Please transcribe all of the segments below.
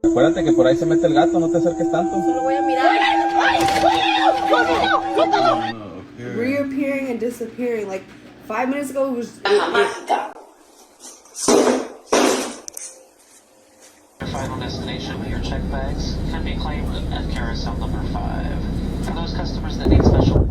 Acuérdate que por ahí se mete el gato, no te acerques tanto. Solo voy a mirar. Reappearing and disappearing. Like 5 minutes ago, it was. Your final destination, your check bags can be claimed at carousel number 5. For those customers that need special.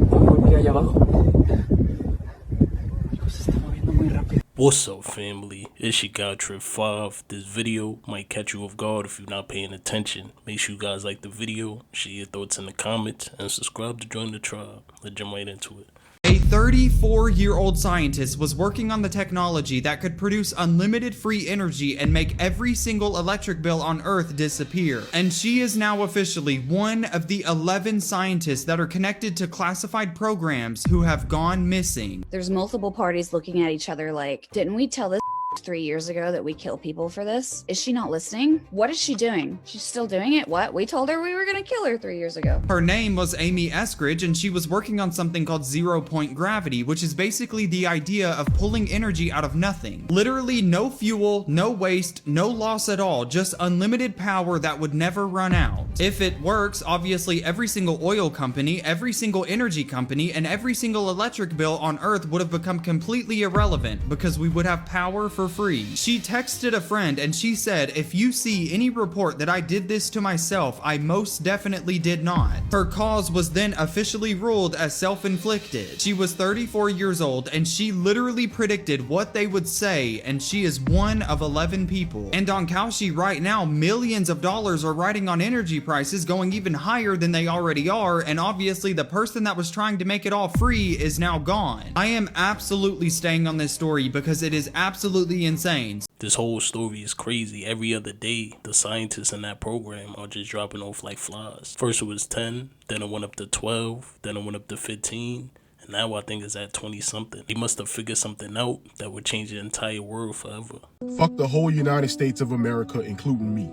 What's up, family? It's your guy Trip 5. This video might catch you off guard if you're not paying attention. Make sure you guys like the video, share your thoughts in the comments, and subscribe to join the tribe. Let's jump right into it. A 34-year-old scientist was working on the technology that could produce unlimited free energy and make every single electric bill on Earth disappear. And she is now officially one of the 11 scientists that are connected to classified programs who have gone missing. There's multiple parties looking at each other like, didn't we tell this 3 years ago that we kill people for this? Is she not listening? What is she doing? She's still doing it? What? We told her we were gonna kill her 3 years ago. Her name was Amy Eskridge, and she was working on something called zero-point gravity, which is basically the idea of pulling energy out of nothing. Literally no fuel, no waste, no loss at all, just unlimited power that would never run out. If it works, obviously every single oil company, every single energy company, and every single electric bill on Earth would have become completely irrelevant because we would have power for free. She texted a friend and she said, if you see any report that I did this to myself, I most definitely did not. Her cause was then officially ruled as self-inflicted. She was 34 years old and she literally predicted what they would say, and she is one of 11 people. And on Kalshi right now, millions of dollars are riding on energy prices going even higher than they already are, and obviously the person that was trying to make it all free is now gone. I am absolutely staying on this story because it is absolutely insane. This whole story is crazy. Every other day, the scientists in that program are just dropping off like flies. First it was 10, then it went up to 12, then it went up to 15, and now I think it's at 20 something. They must have figured something out that would change the entire world forever. Fuck the whole United States of America, including me.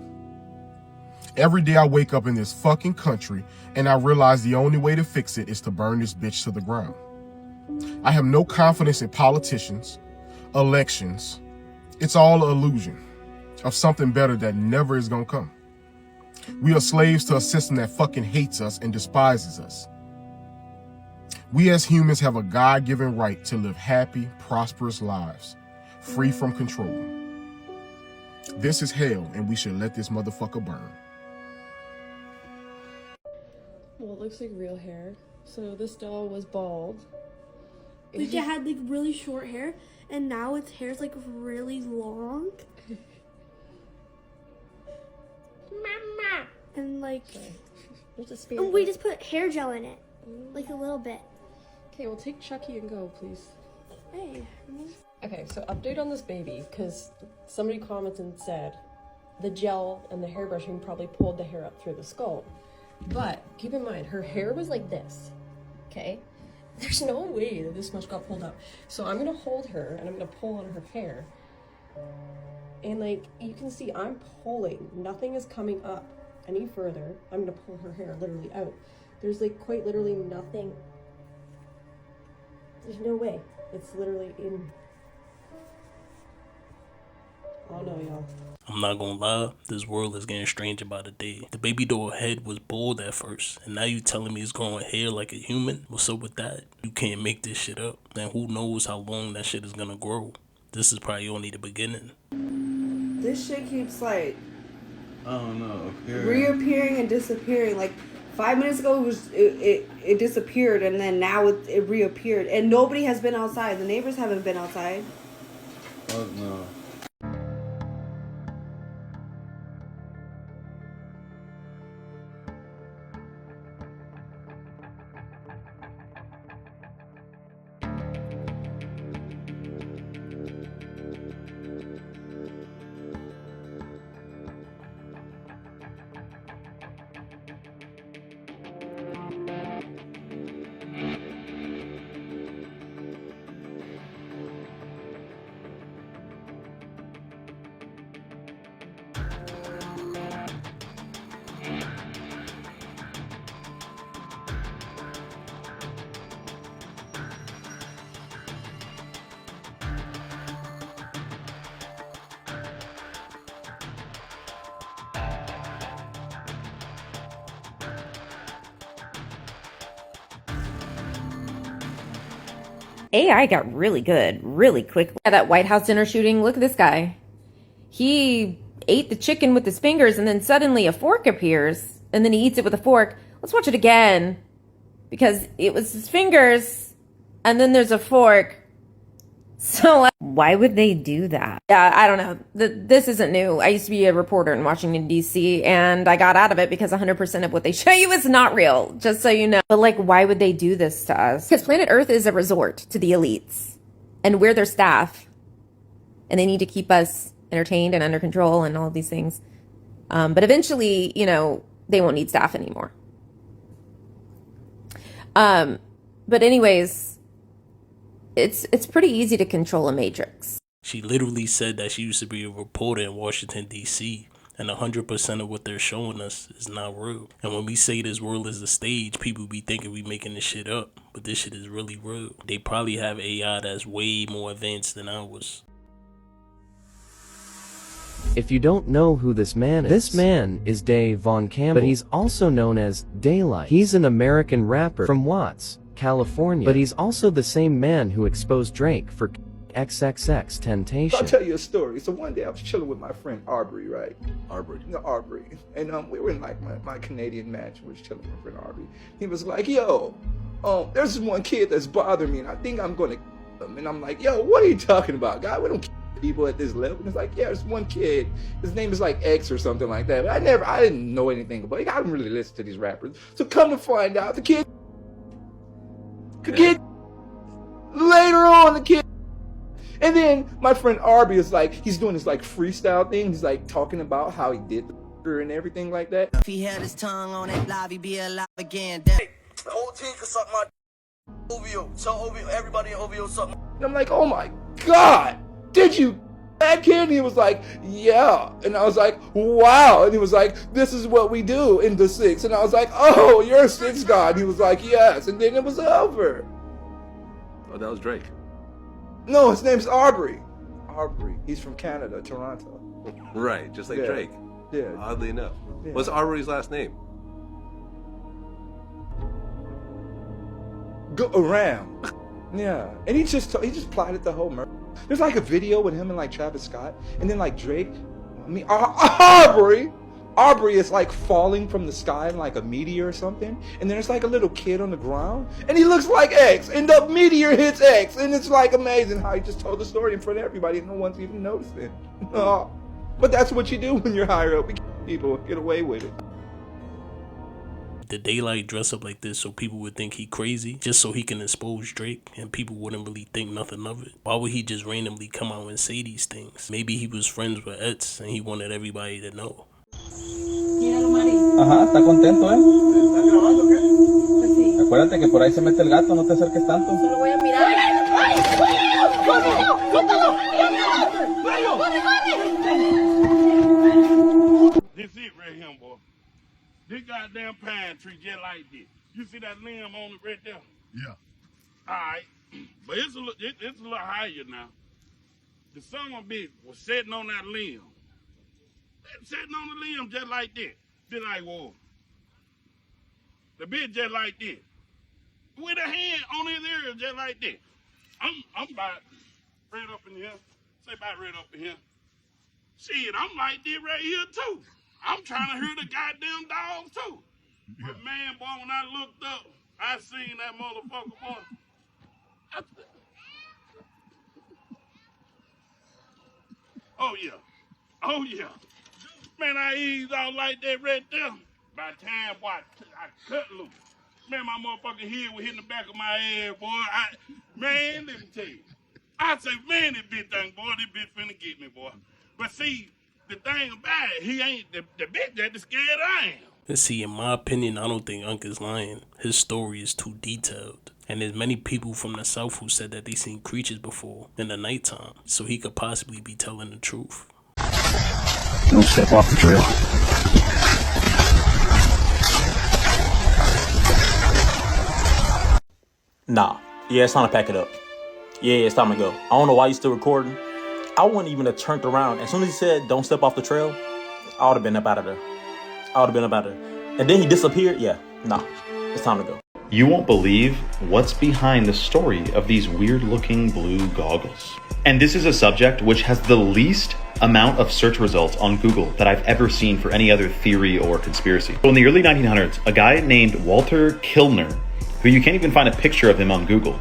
Every day I wake up in this fucking country and I realize the only way to fix it is to burn this bitch to the ground. I have no confidence in politicians, elections. It's all an illusion of something better that never is gonna come. We are slaves to a system that fucking hates us and despises us. We as humans have a God-given right to live happy, prosperous lives, free from control. This is hell, and we should let this motherfucker burn. Well, it looks like real hair. So this doll was bald. Like it had like really short hair, and now its hair's like really long. Mama. And like, and we just put hair gel in it, like a little bit. Okay, well take Chucky and go, please. Hey. Okay, so update on this baby, because somebody commented and said the gel and the hairbrushing probably pulled the hair up through the skull. But keep in mind, her hair was like this, okay? There's no way that this much got pulled up. So I'm gonna hold her and I'm gonna pull on her hair. And like, you can see I'm pulling. Nothing is coming up any further. I'm gonna pull her hair literally out. There's like quite literally nothing. There's no way. It's literally in. Oh no, y'all. I'm not gonna lie, this world is getting stranger by the day. The baby doll head was bald at first, and now you telling me it's growing hair like a human? What's up with that? You can't make this shit up. And who knows how long that shit is gonna grow. This is probably only the beginning. This shit keeps like, I don't know. reappearing and disappearing. Like 5 minutes ago, it was it disappeared, and then now it reappeared, and nobody has been outside. The neighbors haven't been outside. Oh no. AI got really good really quickly. Yeah, that White House dinner shooting, look at this guy. He ate the chicken with his fingers and then suddenly a fork appears and then he eats it with a fork. Let's watch it again because it was his fingers and then there's a fork. So why would they do that? Yeah, I don't know. This isn't new. I used to be a reporter in Washington, D.C., and I got out of it because 100% of what they show you is not real, just so you know. But like, why would they do this to us? Because planet Earth is a resort to the elites, and we're their staff, and they need to keep us entertained and under control and all of these things. But eventually, you know, they won't need staff anymore. But anyways, it's pretty easy to control a matrix. She literally said that she used to be a reporter in Washington, D.C., and 100% of what they're showing us is not real. And when we say this world is a stage, people be thinking we making this shit up, but this shit is really real. They probably have AI that's way more advanced than ours. If you don't know who this man is Dave Von Campbell, but he's also known as Daylight. He's an American rapper from Watts, California, but he's also the same man who exposed Drake for XXX Temptation. I'll tell you a story. So one day I was chilling with my friend Arbery, right? Arbery. No, Arbery. And we were in like my Canadian match. We was chilling with my friend Arbery. He was like, yo, there's this one kid that's bothering me and I think I'm gonna kill him. And I'm like, yo, what are you talking about, guy? We don't kill people at this level. And it's like, yeah, there's one kid. His name is like X or something like that. But I didn't know anything about it. I didn't really listen to these rappers. So come to find out, the kid later on, the kid. And then my friend Arby is like, he's doing this like freestyle thing. He's like talking about how he did the and everything like that. If he had his tongue on that live, he'd be alive again. The whole team could suck my OVO. Tell OVO, everybody in OVO suck my. And I'm like, oh my God, did you that kid? And he was like, yeah. And I was like, wow. And he was like, this is what we do in the six. And I was like, oh, you're a six god. He was like, yes. And then it was over. Oh, that was Drake. No, his name's Arbery. Arbery. He's from Canada, Toronto. Right, just like Drake. Yeah. Oddly enough. Yeah. What's Arbery's last name? Go around. Yeah. And he just plotted the whole murder. There's like a video with him and like Travis Scott, and then like Drake. I mean, Arbery is like falling from the sky in like a meteor or something, and then there's like a little kid on the ground, and he looks like X, and the meteor hits X, and it's like amazing how he just told the story in front of everybody, and no one's even noticed it. But that's what you do when you're higher up. People get away with it. Did Daylight dress up like this so people would think he crazy, just so he can expose Drake and people wouldn't really think nothing of it? Why would he just randomly come out and say these things? Maybe he was friends with Eds and he wanted everybody to know. Ajá, está contento, ¿eh? ¿Estás grabando qué? Pues sí. Acuérdate que por ahí se mete el gato, no te acerques tanto. Solo voy a mirar. This it right here, boy. This goddamn pine tree just like this. You see that limb on it right there? Yeah. Alright. But it's a little higher now. The son of a bitch was sitting on that limb. Sitting on the limb just like this. Just like, whoa. The bitch just like this. With a hand on his ear just like this. I'm about right up in here. Say about right up in here. Shit, I'm like this right here too. I'm trying to hear the goddamn dogs too. Yeah. But man, boy, when I looked up, I seen that motherfucker, boy. Oh yeah. Oh yeah. Man, I eased out like that right there. By the time, boy, I cut loose. Man, my motherfucking head was hitting the back of my head, boy. Man, let me tell you. I say, man, this bitch thing, boy, this bitch finna get me, boy. But see, the thing about it, he ain't, the bitch that scared I am. And see, in my opinion, I don't think Unc is lying. His story is too detailed. And there's many people from the South who said that they seen creatures before in the nighttime. So he could possibly be telling the truth. Don't step off the trail. Nah. Yeah, it's time to pack it up. Yeah, it's time to go. I don't know why you still recording. I wouldn't even have turned around. As soon as he said, don't step off the trail, I would have been up out of there. And then he disappeared. Yeah, nah. It's time to go. You won't believe what's behind the story of these weird-looking blue goggles. And this is a subject which has the least amount of search results on Google that I've ever seen for any other theory or conspiracy. So in the early 1900s, a guy named Walter Kilner, who you can't even find a picture of him on Google,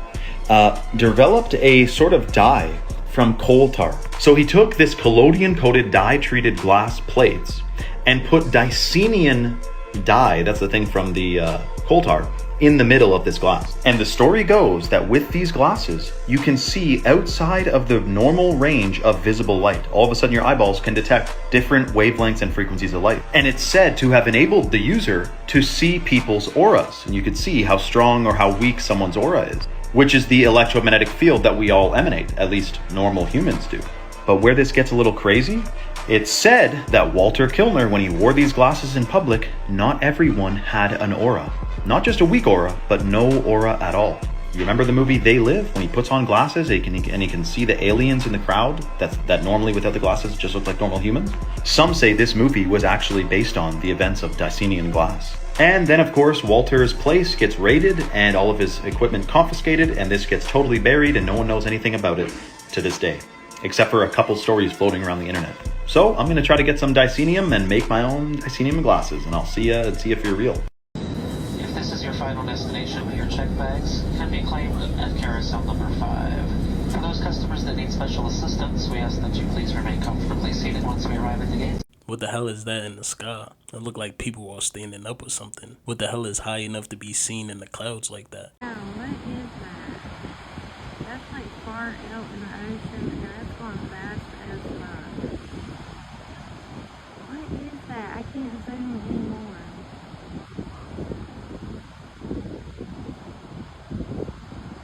developed a sort of dye from coal tar. So he took this collodion-coated dye-treated glass plates and put Dycenian dye, that's the thing from the coal tar, in the middle of this glass. And the story goes that with these glasses, you can see outside of the normal range of visible light. All of a sudden your eyeballs can detect different wavelengths and frequencies of light. And it's said to have enabled the user to see people's auras. And you could see how strong or how weak someone's aura is, which is the electromagnetic field that we all emanate, at least normal humans do. But where this gets a little crazy, it's said that Walter Kilner, when he wore these glasses in public, not everyone had an aura. Not just a weak aura, but no aura at all. You remember the movie They Live? When he puts on glasses and he can see the aliens in the crowd that normally without the glasses just look like normal humans? Some say this movie was actually based on the events of Dycenian glass. And then of course, Walter's place gets raided and all of his equipment confiscated, and this gets totally buried and no one knows anything about it to this day, except for a couple stories floating around the internet. So I'm gonna try to get some Dycenium and make my own Dycenium glasses, and I'll see ya and see if you're real. If this is your final destination, your check bags can be claimed at carousel number 5. For those customers that need special assistance, we ask that you please remain comfortably seated once we arrive at the gate. What the hell is that in the sky? It looked like people are standing up or something. What the hell is high enough to be seen in the clouds like that? Oh, what is that? That's like far out in the ocean, and that's going fast as fuck. What is that? I can't zoom anymore.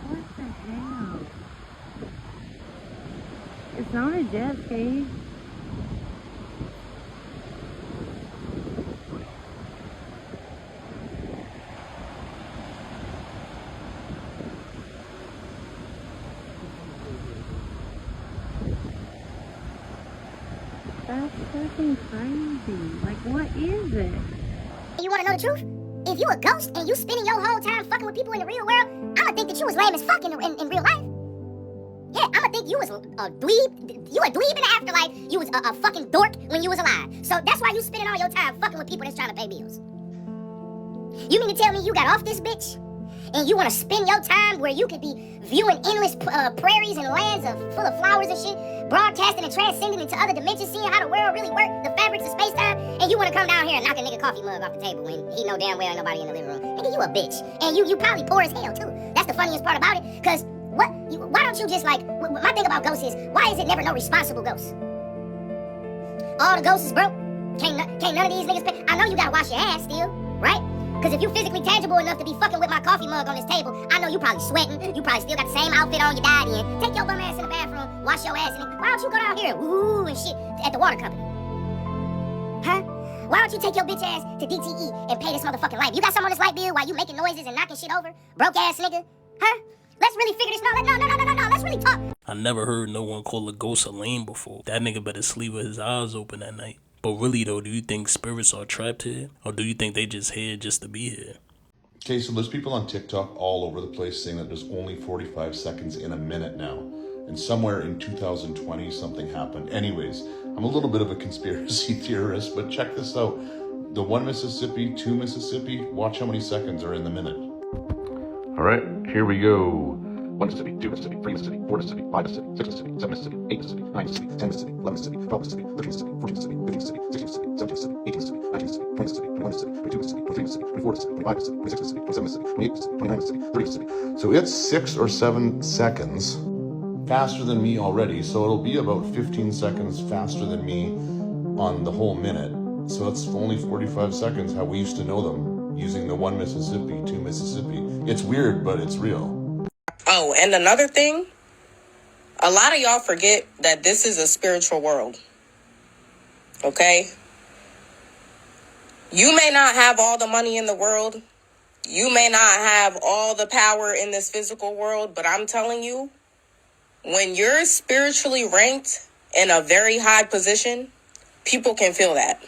What the hell? It's not a jet ski. That's fucking crazy. Like, what is it? You wanna know the truth? If you a ghost and you spending your whole time fucking with people in the real world, I'ma think that you was lame as fuck in real life. Yeah, I'ma think you was a dweeb. You a dweeb in the afterlife. You was a fucking dork when you was alive. So that's why you spending all your time fucking with people that's trying to pay bills. You mean to tell me you got off this bitch? And you want to spend your time where you could be viewing endless prairies and lands full of flowers and shit, broadcasting and transcending into other dimensions, seeing how the world really works, the fabrics of space-time, and you want to come down here and knock a nigga coffee mug off the table when he know damn well ain't nobody in the living room. Nigga, you a bitch. And you probably poor as hell, too. That's the funniest part about it, because why don't you just, like, my thing about ghosts is, why is it never no responsible ghosts? All the ghosts is broke. Can't none of these niggas pay. I know you gotta wash your ass still, right? Because if you physically tangible enough to be fucking with my coffee mug on this table, I know you probably sweating. You probably still got the same outfit on you died in. Take your bum ass in the bathroom, wash your ass in it. Why don't you go down here, woo and shit, at the water company? Huh? Why don't you take your bitch ass to DTE and pay this motherfucking light? You got some on this light bill while you making noises and knocking shit over? Broke ass nigga? Huh? Let's really figure this. No. Let's really talk. I never heard no one call a ghost a lame before. That nigga better sleep with his eyes open at night. But really though, do you think spirits are trapped here? Or do you think they just here just to be here? Okay, so there's people on TikTok all over the place saying that there's only 45 seconds in a minute now. And somewhere in 2020, something happened. Anyways, I'm a little bit of a conspiracy theorist, but check this out. The 1 Mississippi, 2 Mississippi, watch how many seconds are in the minute. All right, here we go. 1 Mississippi, 2 Mississippi, 3 Mississippi, 4 Mississippi, 5 Mississippi, 6 Mississippi, 7 Mississippi, 8 Mississippi, 9 Mississippi, 10 Mississippi, 11 Mississippi, 12 Mississippi, 13 Mississippi, 14 Mississippi, 15 Mississippi, 16 Mississippi, 17 Mississippi, 18 Mississippi, 19 Mississippi, 20 Mississippi, 21 Mississippi, 22 Mississippi, 23 Mississippi, 24 Mississippi, 25 Mississippi, 26 Mississippi, 27 Mississippi, 28 Mississippi, 29 Mississippi, 30 Mississippi. So it's 6 or 7 seconds faster than me already. So it'll be about 15 seconds faster than me on the whole minute. So that's only 45 seconds how we used to know them, using the 1 Mississippi, 2 Mississippi. It's weird, but it's real. Oh, and another thing, a lot of y'all forget that this is a spiritual world. Okay? You may not have all the money in the world. You may not have all the power in this physical world, but I'm telling you, when you're spiritually ranked in a very high position, people can feel that.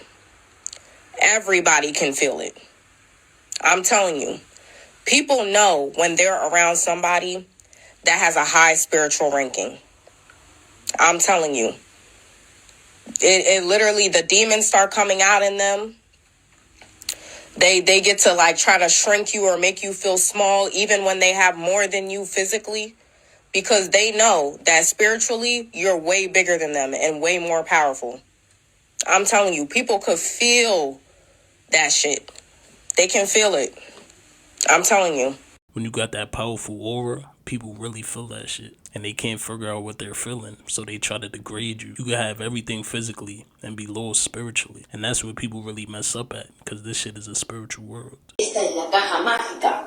Everybody can feel it. I'm telling you. People know when they're around somebody that has a high spiritual ranking. I'm telling you. It literally, the demons start coming out in them. They get to like try to shrink you or make you feel small even when they have more than you physically, because they know that spiritually you're way bigger than them and way more powerful. I'm telling you, people could feel that shit. They can feel it. I'm telling you. When you got that powerful aura, people really feel that shit. And they can't figure out what they're feeling, so they try to degrade you. You can have everything physically and be low spiritually. And that's where people really mess up at, because this shit is a spiritual world. Esta es la caja mágica.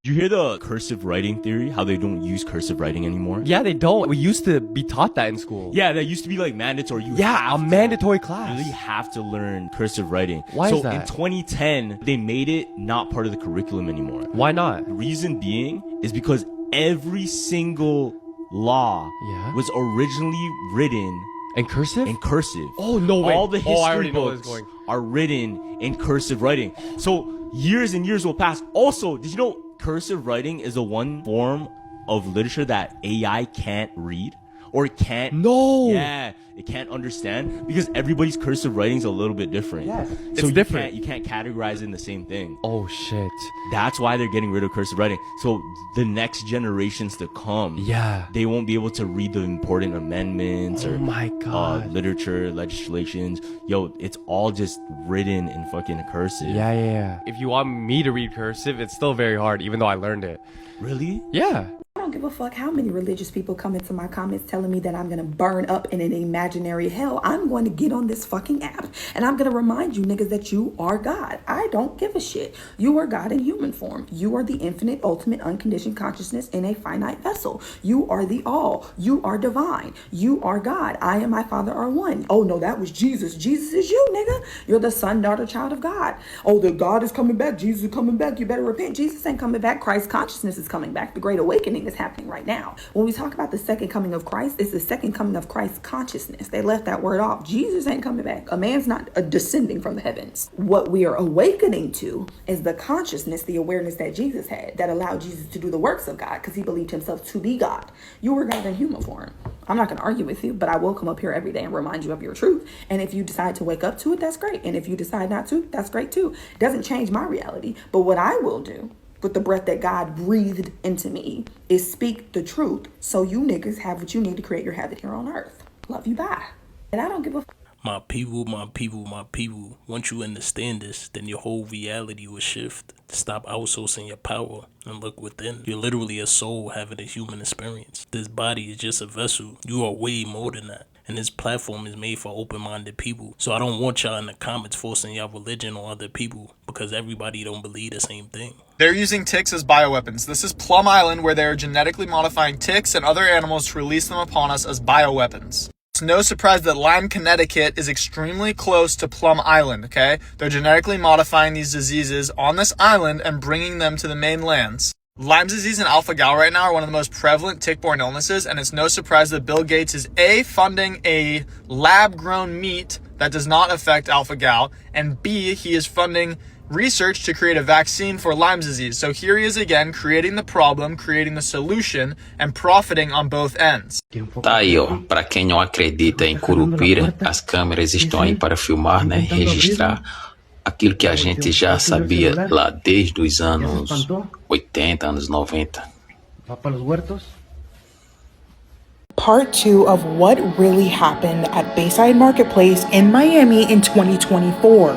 You hear the cursive writing theory? How they don't use cursive writing anymore? Yeah, they don't. We used to be taught that in school. Yeah, that used to be like mandatory. A mandatory class. You really have to learn cursive writing. Why is that? So in 2010, they made it not part of the curriculum anymore. Why not? The reason being is because every single law was originally written in cursive? In cursive. Oh, no way. All the history books are written in cursive writing. So years and years will pass. Also, did you know cursive writing is the one form of literature that AI can't read or can't. No. Yeah, it can't understand because everybody's cursive writing is a little bit different. Yeah, so it's different. You can't categorize it in the same thing. Oh shit. That's why they're getting rid of cursive writing. So the next generations to come, they won't be able to read the important amendments or my God. Literature, legislations. Yo, it's all just written in fucking cursive. Yeah. If you want me to read cursive, it's still very hard, even though I learned it. Really? Yeah. I don't give a fuck how many religious people come into my comments telling me that I'm going to burn up in an imaginary hell. I'm going to get on this fucking app and I'm going to remind you niggas that you are God. I don't give a shit. You are God in human form. You are the infinite, ultimate, unconditioned consciousness in a finite vessel. You are the all. You are divine. You are God. I and my Father are one. Oh no, that was Jesus. Jesus is you, nigga. You're the son, daughter, child of God. Oh, the God is coming back. Jesus is coming back. You better repent. Jesus ain't coming back. Christ consciousness is coming back. The Great Awakening is happening right now. When we talk about the second coming of Christ, it's the second coming of Christ's consciousness. They left that word off. Jesus ain't coming back. A man's not descending from the heavens. What we are awakening to is the consciousness, the awareness that Jesus had that allowed Jesus to do the works of God because he believed himself to be God. You were God in human form. I'm not going to argue with you, but I will come up here every day and remind you of your truth. And if you decide to wake up to it, that's great. And if you decide not to, that's great too. It doesn't change my reality. But what I will do with the breath that God breathed into me is speak the truth so you niggas have what you need to create your heaven here on earth. Love you, bye. And I don't give a My people. Once you understand this, then your whole reality will shift. Stop outsourcing your power and look within. You're literally a soul having a human experience. This body is just a vessel. You are way more than that. And this platform is made for open-minded people. So I don't want y'all in the comments forcing y'all religion on other people because everybody don't believe the same thing. They're using ticks as bioweapons. This is Plum Island, where they are genetically modifying ticks and other animals to release them upon us as bioweapons. It's no surprise that Lyme, Connecticut is extremely close to Plum Island, okay? They're genetically modifying these diseases on this island and bringing them to the mainlands. Lyme disease and alpha-gal right now are one of the most prevalent tick-borne illnesses, and it's no surprise that Bill Gates is A, funding a lab-grown meat that does not affect alpha-gal, and B, he is funding research to create a vaccine for Lyme disease. So here he is again, creating the problem, creating the solution, and profiting on both ends. Tá aí, ó. Para quem não acredita em Curupira, as câmeras estão aí para filmar, né, registrar aquilo que a gente já sabia lá desde os anos 80, anos 90. Part 2 of what really happened at Bayside Marketplace in Miami in 2024.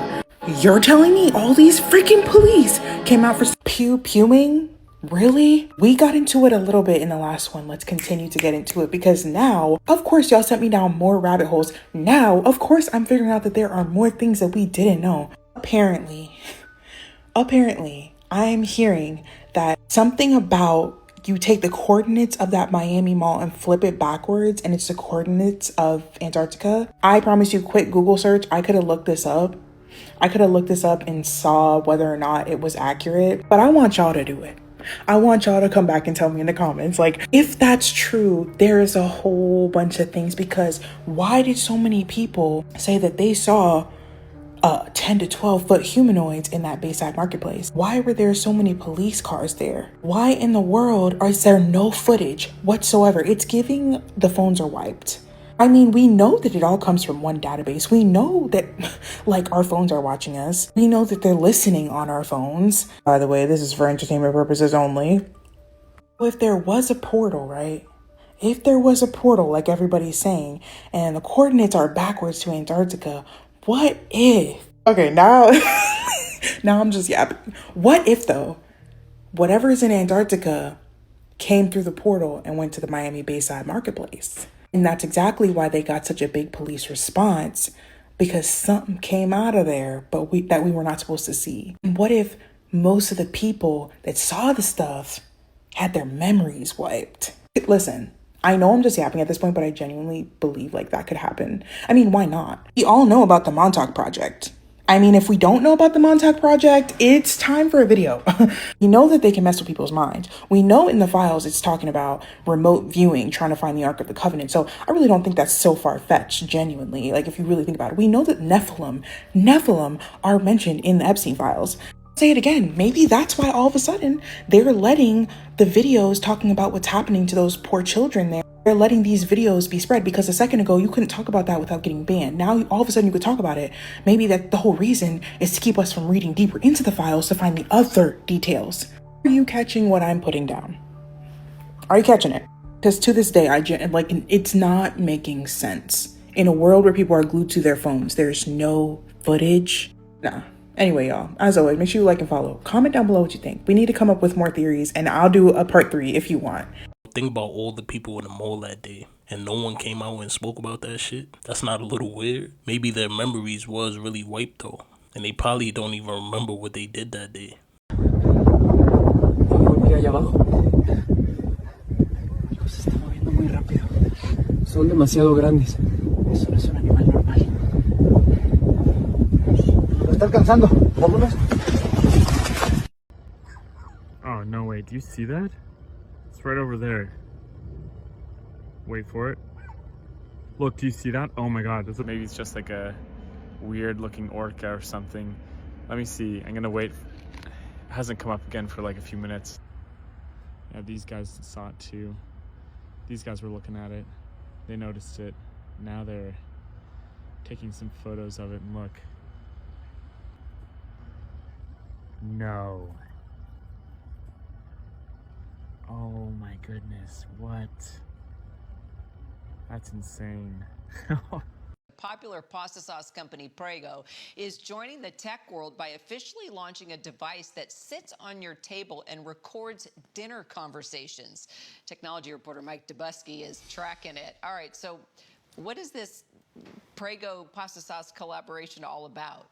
You're telling me all these freaking police came out for pew-pewing? Really? We got into it a little bit in the last one. Let's continue to get into it because now, of course, y'all sent me down more rabbit holes. Now, of course, I'm figuring out that there are more things that we didn't know. Apparently, I am hearing that something about you take the coordinates of that Miami mall and flip it backwards and it's the coordinates of Antarctica. I promise you, quick Google search, I could have looked this up. And saw whether or not it was accurate, but I want y'all to do it. I want y'all to come back and tell me in the comments, like, if that's true, there is a whole bunch of things, because why did so many people say that they saw 10 to 12 foot humanoids in that Bayside marketplace? Why were there so many police cars there? Why in the world is there no footage whatsoever? It's giving the phones are wiped. I mean, we know that it all comes from one database. We know that, like, our phones are watching us. We know that they're listening on our phones. By the way, this is for entertainment purposes only. If there was a portal, right? If there was a portal, like everybody's saying, and the coordinates are backwards to Antarctica, what if? Okay, now, now I'm just yapping. What if, though, whatever is in Antarctica came through the portal and went to the Miami Bayside marketplace? And that's exactly why they got such a big police response, because something came out of there, but that we were not supposed to see. And what if most of the people that saw the stuff had their memories wiped? Listen, I know I'm just yapping at this point, but I genuinely believe like that could happen. I mean, why not? We all know about the Montauk Project. I mean, if we don't know about the Montauk Project, it's time for a video. We know that they can mess with people's minds. We know in the files it's talking about remote viewing, trying to find the Ark of the Covenant. So I really don't think that's so far-fetched, genuinely. Like, if you really think about it, we know that Nephilim are mentioned in the Epstein files. Say it again, maybe that's why all of a sudden they're letting the videos talking about what's happening to those poor children there. They're letting these videos be spread because a second ago you couldn't talk about that without getting banned. Now all of a sudden you could talk about it. Maybe that the whole reason is to keep us from reading deeper into the files to find the other details. Are you catching what I'm putting down? Are you catching it? Because to this day, it's not making sense. In a world where people are glued to their phones, there's no footage. Nah. Anyway, y'all, as always, make sure you like and follow. Comment down below what you think. We need to come up with more theories, and I'll do a part 3 if you want. Think about all the people in the mall that day, and no one came out and spoke about that shit. That's not a little weird? Maybe their memories was really wiped though, and they probably don't even remember what they did that day. Son demasiado grandes. Eso no es un animal normal. Lo está alcanzando. Vámonos. Oh, no, wait. Do you see that? It's right over there. Wait for it. Look, do you see that? Oh my god. Maybe it's just like a weird looking orca or something. Let me see. I'm gonna wait. It hasn't come up again for like a few minutes. Yeah, these guys saw it too. These guys were looking at it. They noticed it. Now they're taking some photos of it, and look. No. Oh my goodness, what? That's insane. Popular pasta sauce company Prego is joining the tech world by officially launching a device that sits on your table and records dinner conversations. Technology reporter Mike Dubusky is tracking it. All right, so what is this Prego pasta sauce collaboration all about?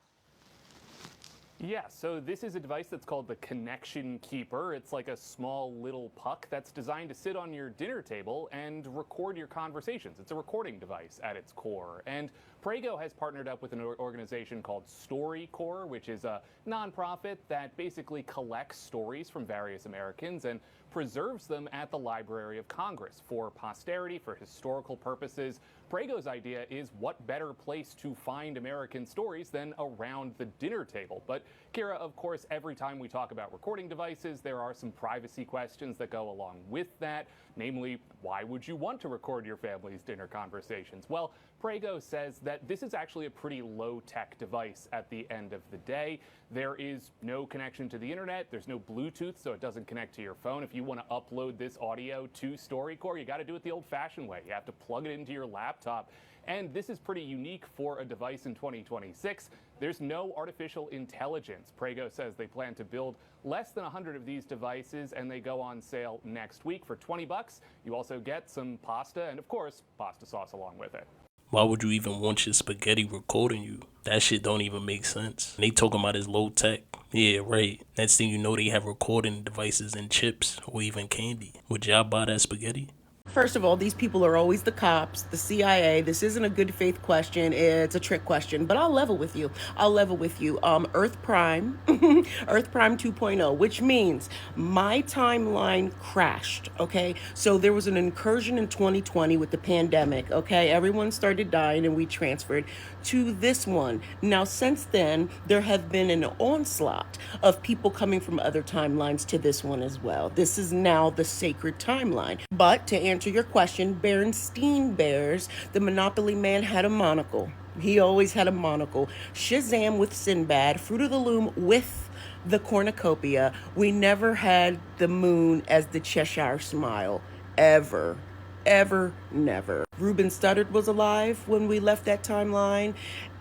Yeah, so this is a device that's called the Connection Keeper. It's like a small little puck that's designed to sit on your dinner table and record your conversations. It's a recording device at its core. And Prego has partnered up with an organization called StoryCorps, which is a nonprofit that basically collects stories from various Americans and preserves them at the Library of Congress for posterity, for historical purposes. Prego's idea is what better place to find American stories than around the dinner table. But Kira, of course, every time we talk about recording devices, there are some privacy questions that go along with that. Namely, why would you want to record your family's dinner conversations? Well, Prego says that this is actually a pretty low-tech device at the end of the day. There is no connection to the internet. There's no Bluetooth, so it doesn't connect to your phone. If you want to upload this audio to StoryCorps, you got to do it the old-fashioned way. You have to plug it into your laptop. And this is pretty unique for a device in 2026. There's no artificial intelligence. Prego says they plan to build less than 100 of these devices, and they go on sale next week for $20. You also get some pasta and, of course, pasta sauce along with it. Why would you even want your spaghetti recording you? That shit don't even make sense. And they talking about his low tech. Yeah, right. Next thing you know, they have recording devices and chips or even candy. Would y'all buy that spaghetti? First of all, these people are always the cops, the CIA. This isn't a good faith question. It's a trick question, but I'll level with you. Earth Prime, Earth Prime 2.0, which means my timeline crashed. Okay. So there was an incursion in 2020 with the pandemic. Okay. Everyone started dying and we transferred to this one. Now, since then, there have been an onslaught of people coming from other timelines to this one as well. This is now the sacred timeline. But to answer your question, Berenstein Bears, the Monopoly man, had a monocle. He always had a monocle. Shazam with Sinbad, Fruit of the Loom with the cornucopia. We never had the moon as the Cheshire Smile, ever. Never. Reuben Studdard was alive when we left that timeline,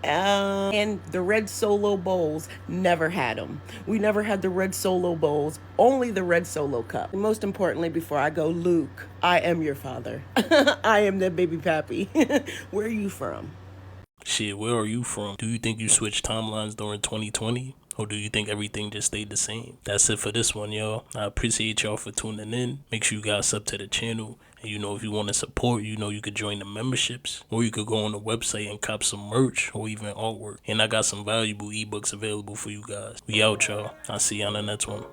and the Red Solo Bowls never had them. We never had the Red Solo Bowls, only the Red Solo Cup. And most importantly, before I go, Luke, I am your father. I am that baby pappy. Where are you from? Shit, where are you from? Do you think you switched timelines during 2020? Or do you think everything just stayed the same? That's it for this one, y'all. I appreciate y'all for tuning in. Make sure you guys sub to the channel. And if you want to support, you could join the memberships. Or you could go on the website and cop some merch or even artwork. And I got some valuable ebooks available for you guys. We out, y'all. I'll see you on the next one.